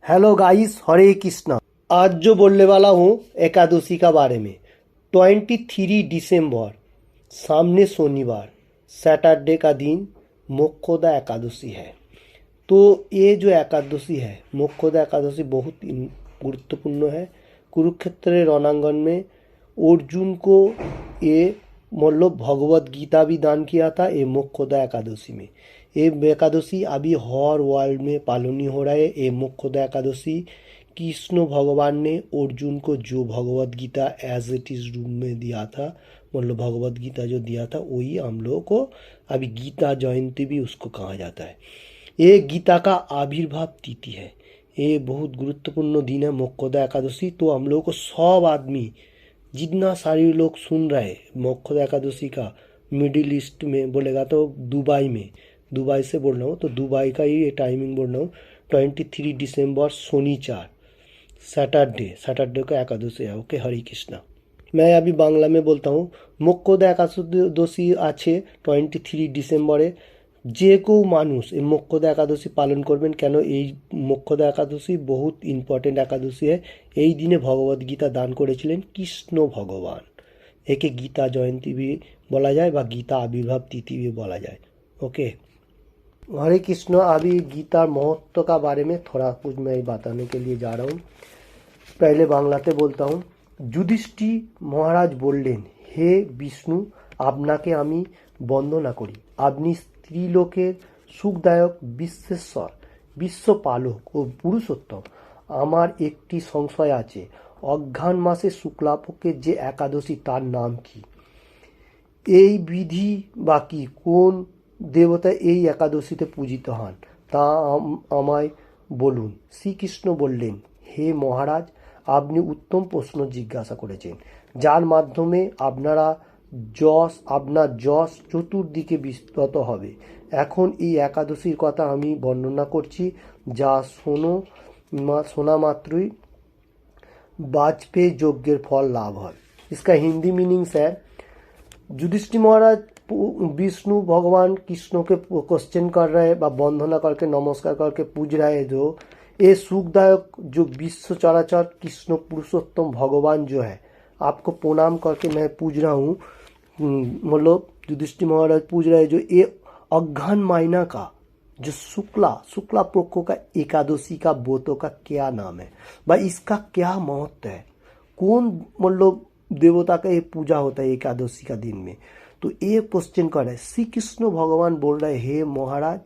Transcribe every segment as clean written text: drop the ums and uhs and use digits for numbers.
Hello guys, हरे कृष्णा। आज जो बोलने वाला हूँ एकादशी का बारे में। 23 दिसंबर, सामने शनिवार, सैटरडे का दिन मोक्षदा एकादशी है। तो ये जो एकादशी है, मोक्षदा एकादशी, बहुत गुरुत्वपूर्ण है। कुरुक्षेत्र रणांगण में अर्जुन को ये मतलब भगवत गीता भी दान किया था ये मोक्षदा एकादशी में। ये एकादशी अभी हर वर्ल्ड में पालन हो रहा है। ये मोक्षदा एकादशी कृष्ण भगवान ने अर्जुन को जो Bhagavad Gita as it is रूप में दिया था, मतलब भगवत गीता जो दिया था वही हम लोगों को अभी गीता जयंती भी उसको कहा जाता है। ये गीता का आविर्भाव तिथि है। ये बहुत गुरुत्वपूर्ण दिन है मोक्षदा एकादशी। तो हम लोग को सब आदमी, जितना सारे लोग सुन रहे हैं मोक्षदा एकादशी का, मिडिल ईस्ट में बोलेगा तो दुबई में, दुबई से बोल रहा हूँ तो दुबई का ही टाइमिंग बोल रहा हूँ। 23 दिसंबर शनिवार, सैटरडे का एकादशी है। ओके, हरे कृष्णा। मैं अभी बांग्ला में बोलता हूँ। मोक्षदा एकादशी আছে 23 ডিসেম্বরে। যে কেউ মানুষ এই মোক্ষদা একাদশী পালন করবেন। কেন এই মোক্ষদা একাদশী বহুত ইম্পর্টেন্ট একাদশী है। এই দিনে ভগবত গীতা দান করেছিলেন কৃষ্ণ ভগবান। একে गीता जयंती भी बोला जाए व गीता आविर्भाव तिथि भी बोला जाए। ओके, हरे कृष्ण। अभी गीता महत्व का बारे में थोड़ा कुछ मैं बताने के लिए जा रहा हूँ। पहले बांग्लाते बोलता हूँ। যুধিষ্ঠির মহারাজ বললেন, হে বিষ্ণু, আপনাকে আমি বন্দনা করি। আপনি স্ত্রীলোকের সুখদায়ক, বিশ্বেশ্বর, বিশ্বপালক ও পুরুষোত্তম। আমার একটি সংশয় আছে। অঘ্রাণ মাসে শুক্লাপক্ষের যে একাদশী তার নাম কি? এই বিধি বা কি? কোন দেবতা এই একাদশীতে পূজিত হন তা আমায় বলুন। শ্রীকৃষ্ণ বললেন, হে মহারাজ, আপনি উত্তম প্রশ্ন জিজ্ঞাসা করেছেন, যার মাধ্যমে আপনার যশ চতুর্দিকে বিস্তৃত হবে। এখন এই একাদশীর কথা আমি বর্ণনা করছি, যা শোনা মাত্রই বাজপেয়ী যজ্ঞের ফল লাভ হয়। इसका हिंदी मीनिंग्स है। युधिष्ठिर महाराज विष्णु भगवान कृष्ण के क्वेश्चन कर रहे हैं, वंदना करके नमस्कार करके पूज रहे हैं। जो ये सुखदायक, जो विश्व चराचर कृष्ण पुरुषोत्तम भगवान जो है, आपको प्रणाम करके मैं पूज रहा हूँ। मतलब युधिष्ठिर महाराज पूज रहे हैं जो ये अघ्राण महीना का जो शुक्ला पक्ष का एकादशी का व्रतों का क्या नाम है, भाई इसका क्या महत्व है, कौन मतलब देवता का ये पूजा होता है एकादशी का दिन में। तो ये क्वेश्चन कर रहे हैं। श्री कृष्ण भगवान बोल रहे, हे महाराज,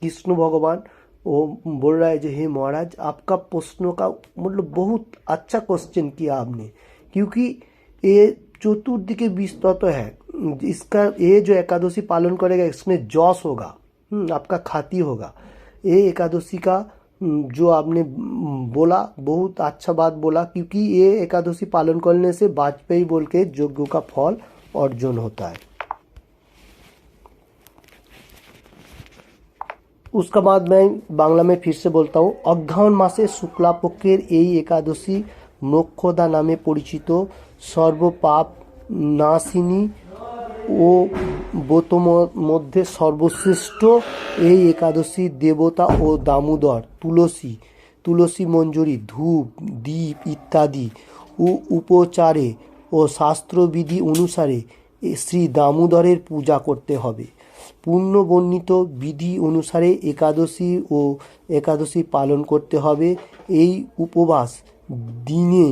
कृष्ण भगवान वो बोल रहा है जो हे महाराज, आपका प्रश्नों का मतलब बहुत अच्छा क्वेश्चन किया आपने, क्योंकि ये चतुर्दिके विस्तृत है। इसका ये जो एकादशी पालन करेगा इसमें जश होगा, आपका ख्याति होगा। ये एकादशी का जो आपने बोला बहुत अच्छा बात बोला, क्योंकि ये एकादशी पालन करने से वाजपेयी बोल के यज्ञ का फल अर्जन होता है। उसका बाद मैं बांग्ला में फिर से बोलता हूँ। अघ्राण मासे शुक्ला पक्षेर এই একাদশী মোক্ষদা নামে পরিচিত, সর্বপাপ নাশিনী ও ব্রত মধ্যে সর্বশ্রেষ্ঠ এই একাদশী দেবতা ও দামোদর, তুলসী মঞ্জরি, ধূপ, দীপ ইত্যাদি উপচারে ও শাস্ত্রবিধি অনুসারে শ্রী দামোদরের পূজা করতে হবে। পূর্ণবর্ণিত বিধি অনুসারে একাদশী পালন করতে হবে। এই উপবাস দিনে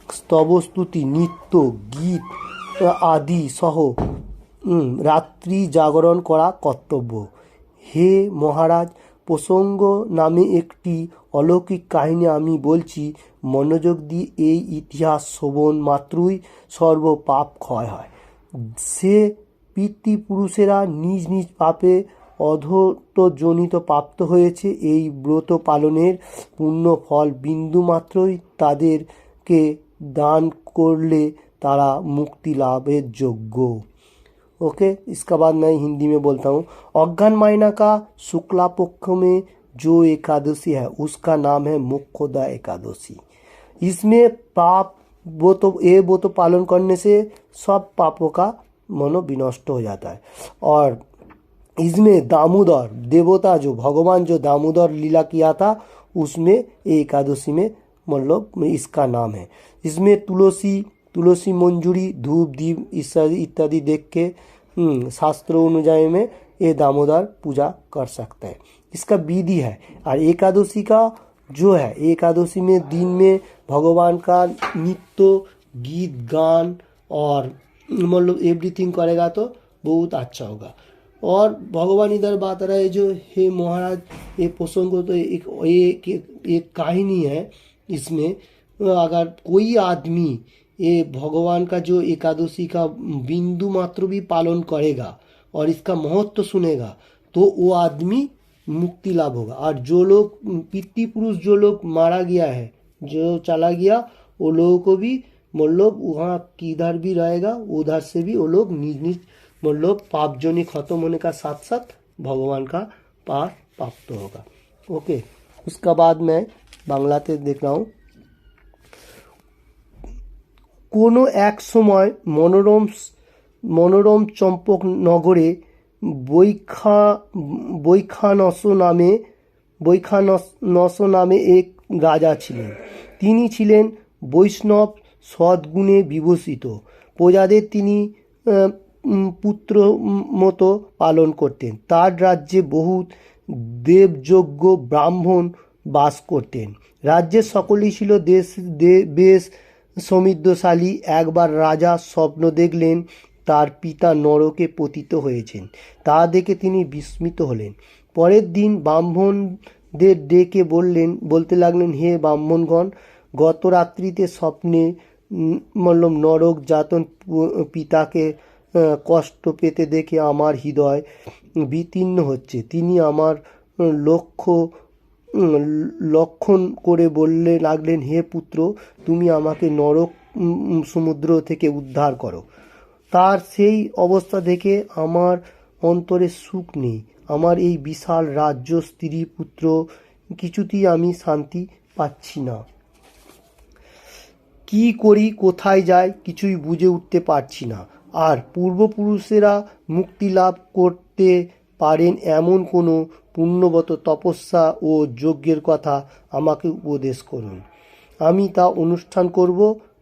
স্তবস্তুতি, নৃত্য, গীত আদি সহ রাত্রি জাগরণ করা কর্তব্য। হে মহারাজ, প্রসঙ্গ নামে একটি অলৌকিক কাহিনী আমি বলছি, মনোযোগ দিয়ে এই ইতিহাস শ্রবণ মাত্রই সর্ব পাপ ক্ষয় হয়। সে পিতৃপুরুষেরা নিজ নিজ পাপে অধর্তজনিত প্রাপ্ত হয়েছে। এই ব্রত পালনের পূর্ণ ফল বিন্দু মাত্রই তাদেরকে দান করলে তারা मुक्ति लाभेर योग्य। ओके, इसका बाद मैं हिंदी में बोलता हूँ। अघ्राण महीना का शुक्ला पक्ष में जो एकादशी है उसका नाम है मोक्षदा एकादशी। इसमें पाप वो तो पालन करने से सब पापों का मनो विनष्ट हो जाता है। और इसमें दामोदर देवता जो भगवान जो दामोदर लीला किया था उसमें ये एकादशी में मतलब इसका नाम है। इसमें तुलसी मंजूरी धूप दीप इत्यादि इत्यादि देख के शास्त्र अनुଯାयी में ये दामोदर पूजा कर सकता है। इसका विधि है। और एकादशी का जो है, एकादशी में दिन में भगवान का नित्य गीत गान और मतलब एवरीथिंग करेगा तो बहुत अच्छा होगा। और भगवान इधर बात रहा है जो हे महाराज, ये प्रसंग तो एक कहानी है। इसमें अगर कोई आदमी ये भगवान का जो एकादशी का बिंदु मात्र भी पालन करेगा और इसका महत्व सुनेगा तो वो आदमी मुक्ति लाभ होगा। और जो लोग पितृपुरुष जो लोग मारा गया है, जो चला गया, वो लोगों को भी मतलब वहाँ किधर भी रहेगा उधर से भी वो लोग निज निज मतलब पाप जोनी खत्म होने का साथ साथ भगवान का पार प्राप्त होगा। ओके, उसका बाद मैं बांग्लाते देख रहा हूँ। কোনো এক সময় মনোরম চম্পক নগরে বৈখানস নামে এক রাজা ছিলেন। তিনি ছিলেন বৈষ্ণব, সদ্গুণে বিভূষিত। প্রজাদের তিনি পুত্র মতো পালন করতেন। তার রাজ্যে বহুত দেবযোগ্য ব্রাহ্মণ বাস করতেন। রাজ্যের সকলেই ছিল বেশ সমৃদ্ধশালী। একবার রাজা স্বপ্ন দেখলেন তার পিতা নরকে পতিত হয়েছেন। তা দেখে তিনি বিস্মিত হলেন। পরের দিন ব্রাহ্মণদের ডেকে বলতে লাগলেন, হে ব্রাহ্মণগণ, গত রাত্রিতে স্বপ্নে নরক যাতন পিতাকে কষ্ট পেতে দেখে আমার হৃদয় বিতীর্ণ হচ্ছে। তিনি আমার লক্ষণ করে বললে লাগলেন, হে পুত্র, তুমি আমাকে নরক সমুদ্র থেকে উদ্ধার করো। তার সেই অবস্থা দেখে আমার অন্তরে সুখ নেই। আমার এই বিশাল রাজ্য, স্ত্রী, পুত্র, কিছুতেই আমি শান্তি পাচ্ছি না। কি করি, কোথায় যাই, কিছুই বুঝে উঠতে পারছি না। আর পূর্বপুরুষেরা মুক্তি লাভ করতে পারেন এমন কোনো পুণ্যবত তপস্যা ও যজ্ঞের কথা আমাকে উপদেশ করুন। আমি তা অনুষ্ঠান করব।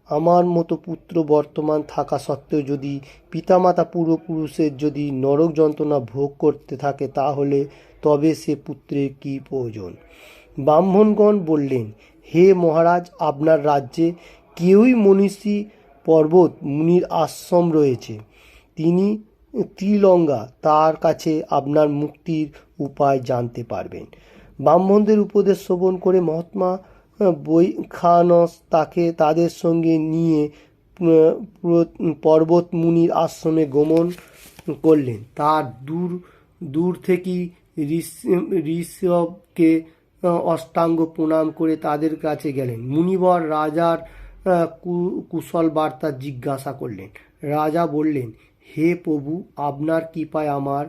আমার মতো পুত্র বর্তমান থাকা সত্ত্বেও যদি পিতামাতা পূর্বপুরুষের যদি নরক যন্ত্রণা ভোগ করতে থাকে তাহলে তবে সে পুত্রের কী প্রয়োজন? ব্রাহ্মণগণ বললেন, হে মহারাজ, আপনার রাজ্যে কেউই মনীষী পর্বত মুনির আশ্রম রয়েছে। তিনি ত্রিলঙ্গা, তার কাছে আপনার মুক্তির উপায় জানতে পারবেন। ব্রাহ্মণদের উপদেশ শ্রবণ করে মহাত্মা বৈখানস তাদের সঙ্গে নিয়ে পর্বত মুনির আশ্রমে গমন করলেন। তার দূর থেকেই ঋষভকে অষ্টাঙ্গ প্রণাম করে তাদের কাছে গেলেন। মুনিবর রাজার কুশল বার্তা জিজ্ঞাসা করলেন। রাজা বললেন, হে প্রভু, আপনার কৃপায় আমার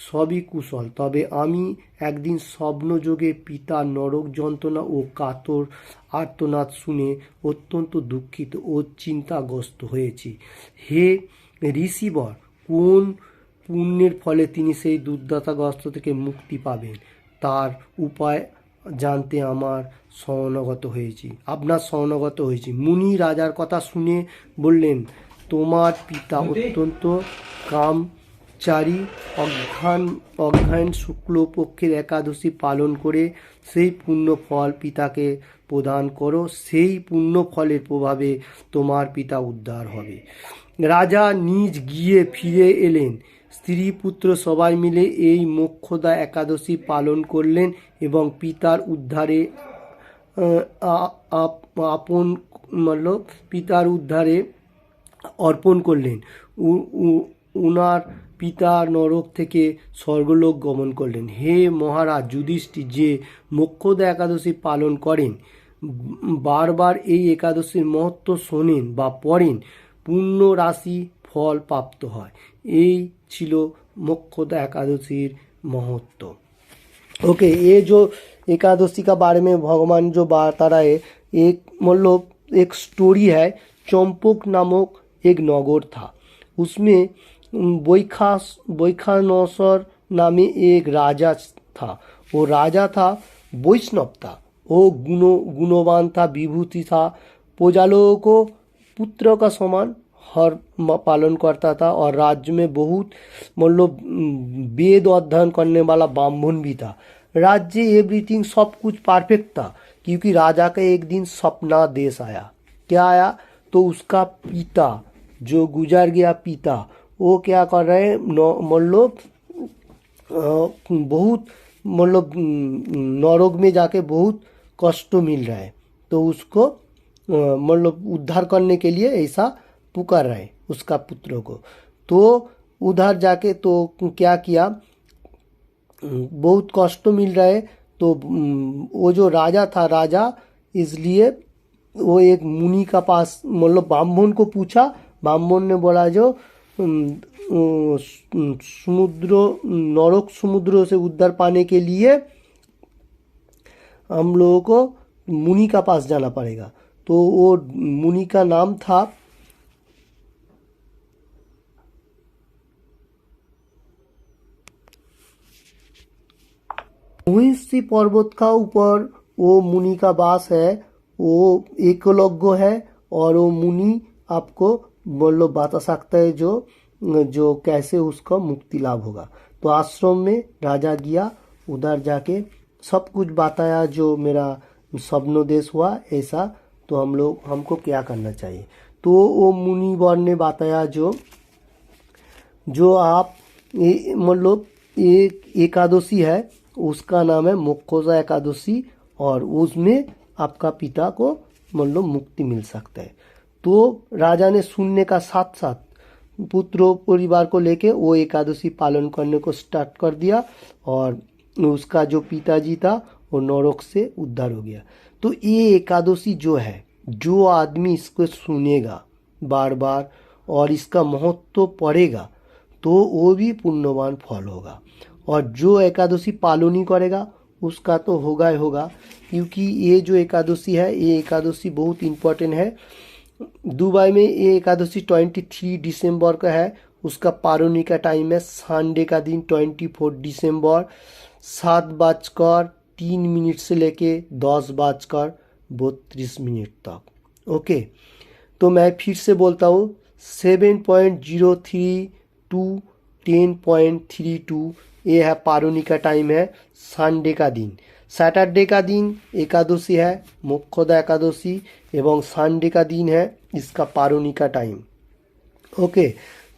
সবই কুশল। তবে আমি একদিন স্বপ্নযোগে পিতার নরক যন্ত্রণা ও কাতর আর্তনাদ শুনে অত্যন্ত দুঃখিত ও চিন্তাগ্রস্ত হয়েছি। হে ঋষিবর, কোন পুণ্যের ফলে তিনি সেই দুর্দশাগ্রস্ত থেকে মুক্তি পাবেন তার উপায় জানতে আপনার শরণাগত হয়েছি। মুনি রাজার কথা শুনে বললেন, তোমার পিতা অত্যন্ত কামচারী, অজ্ঞান শুক্লপক্ষের একাদশী পালন করে সেই পুণ্য ফল পিতাকে প্রদান করো। সেই পুণ্য ফলের প্রভাবে তোমার পিতা উদ্ধার হবে। রাজা নিজ গিয়ে ফিরে এলেন। স্ত্রী পুত্র সবাই মিলে এই মোক্ষদা একাদশী পালন করলেন এবং পিতার উদ্ধারে অর্পণ করলেন। উনার পিতা নরক থেকে স্বর্গলোক গমন করলেন। হে মহারাজ যুধিষ্ঠির, যে মোক্ষদা একাদশী পালন করেন, বারবার এই একাদশীর মহত্ব শোনেন বা পড়েন, পুণ্য রাশি ফল প্রাপ্ত হয়। এই ছিল मोक्षदा एकादशी महत्व। ओके, ये जो एकादशी का बारे में भगवान जो बता रहे, एक मतलब एक स्टोरी है। चंपक नामक एक नगर था, उसमें बैखानसर नामे एक राजा था। वो राजा था वैष्णव था। वो गुणवान था, विभूति था, प्रजा लोगों को पुत्र का समान हर पालन करता था। और राज्य में बहुत मतलब वेद अध्ययन करने वाला ब्राह्मण भी था। राज्य एवरीथिंग सब कुछ परफेक्ट था, क्योंकि राजा का एक दिन सपना देश आया। क्या आया? तो उसका पिता जो गुजर गया पिता, वो क्या कर रहे हैं, मतलब बहुत मतलब नरक में जाके बहुत कष्ट मिल रहा है, तो उसको मतलब उद्धार करने के लिए ऐसा पुकार रहे हैं उसका पुत्र को। तो उधर जाके तो क्या किया, बहुत कष्ट मिल रहा है, तो वो जो राजा था, राजा इसलिए वो एक मुनि का पास मतलब ब्राह्मण को पूछा। ब्राह्मण ने बोला जो समुद्र नरक समुद्र से उद्धार पाने के लिए हम लोगों को मुनि का पास जाना पड़ेगा। तो वो मुनि का नाम था महिषी पर्वत का ऊपर वो मुनि का वास है, वो एकलव्य है। और वो मुनि आपको मतलब बता सकता है जो जो कैसे उसका मुक्ति लाभ होगा। तो आश्रम में राजा गया, उधर जाके सब कुछ बताया जो मेरा स्वप्नोदेश हुआ ऐसा, तो हमको क्या करना चाहिए। तो वो मुनिवर ने बताया जो जो आप मतलब एक एकादशी है, उसका नाम है मोक्षदा एकादशी, और उसमें आपका पिता को मतलब मुक्ति मिल सकता है। तो राजा ने सुनने का साथ साथ पुत्र परिवार को लेके वो एकादशी पालन करने को स्टार्ट कर दिया, और उसका जो पिताजी था वो नरक से उद्धार हो गया। तो ये एकादशी जो है, जो आदमी इसको सुनेगा बार बार और इसका महत्व पढ़ेगा, तो वो भी पुण्यवान फल होगा। और जो एकादशी पालन नहीं करेगा उसका तो होगा ही होगा, क्योंकि ये जो एकादशी है, ये एकादशी बहुत इम्पोर्टेंट है। दुबई में ये एकादशी 23 दिसंबर का है। उसका पारनी का टाइम है संडे का दिन 24 दिसंबर 7:03 से लेके 10:32 तक। ओके, तो मैं फिर से बोलता हूँ 7.03 to 10.32 ये है पारनी का टाइम है संडे का दिन। सैटरडे का दिन एकादशी है, मोक्षदा एकादशी, एवं संडे का दिन है इसका पारनी का टाइम। ओके,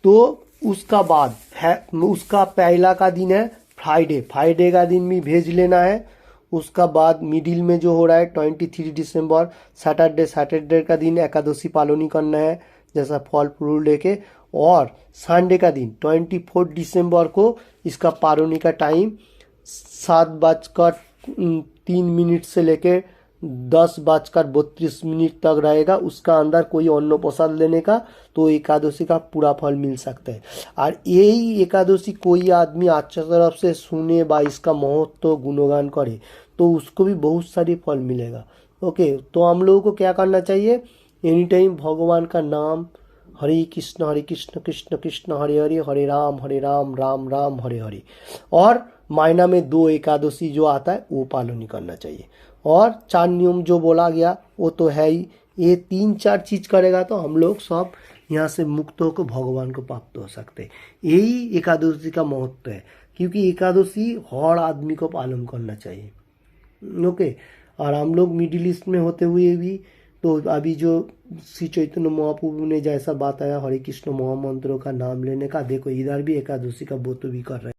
तो उसका बाद है उसका पहला का दिन है फ्राइडे। फ्राइडे का दिन भी भेज लेना है। उसका बाद मिडिल में जो हो रहा है 23 दिसंबर सैटरडे का दिन एकादशी पालनी करना है, जैसा फल फ्रूट लेके। और संडे का दिन 24 दिसंबर को इसका पारनी का टाइम 7:03 से लेके 10:32 तक रहेगा। उसका अंदर कोई अन्न प्रसाद लेने का, तो एकादशी का पूरा फल मिल सकता है। और यही एकादशी कोई आदमी अच्छा तरफ से सुने बा इसका महत्व गुणगान करे, तो उसको भी बहुत सारी फल मिलेगा। ओके, तो हम लोगों को क्या करना चाहिए, एनी टाइम भगवान का नाम हरे कृष्ण कृष्ण कृष्ण हरे हरे, हरे राम राम राम हरे हरे। और महीना में 2 एकादशी जो आता है वो पालन करना चाहिए। और 4 नियम जो बोला गया वो तो है ही। ये 3-4 चीज करेगा तो हम लोग सब यहाँ से मुक्त होकर भगवान को प्राप्त हो सकते हैं। यही एकादशी का महत्व है, क्योंकि एकादशी हर आदमी को पालन करना चाहिए। ओके, और हम लोग मिडिल ईस्ट में होते हुए भी, तो अभी जो श्री चैतन्य महाप्रभु ने जैसा बताया हरे कृष्ण महामंत्रों का नाम लेने का, देखो इधर भी एकादशी का व्रत भी कर रहे हैं।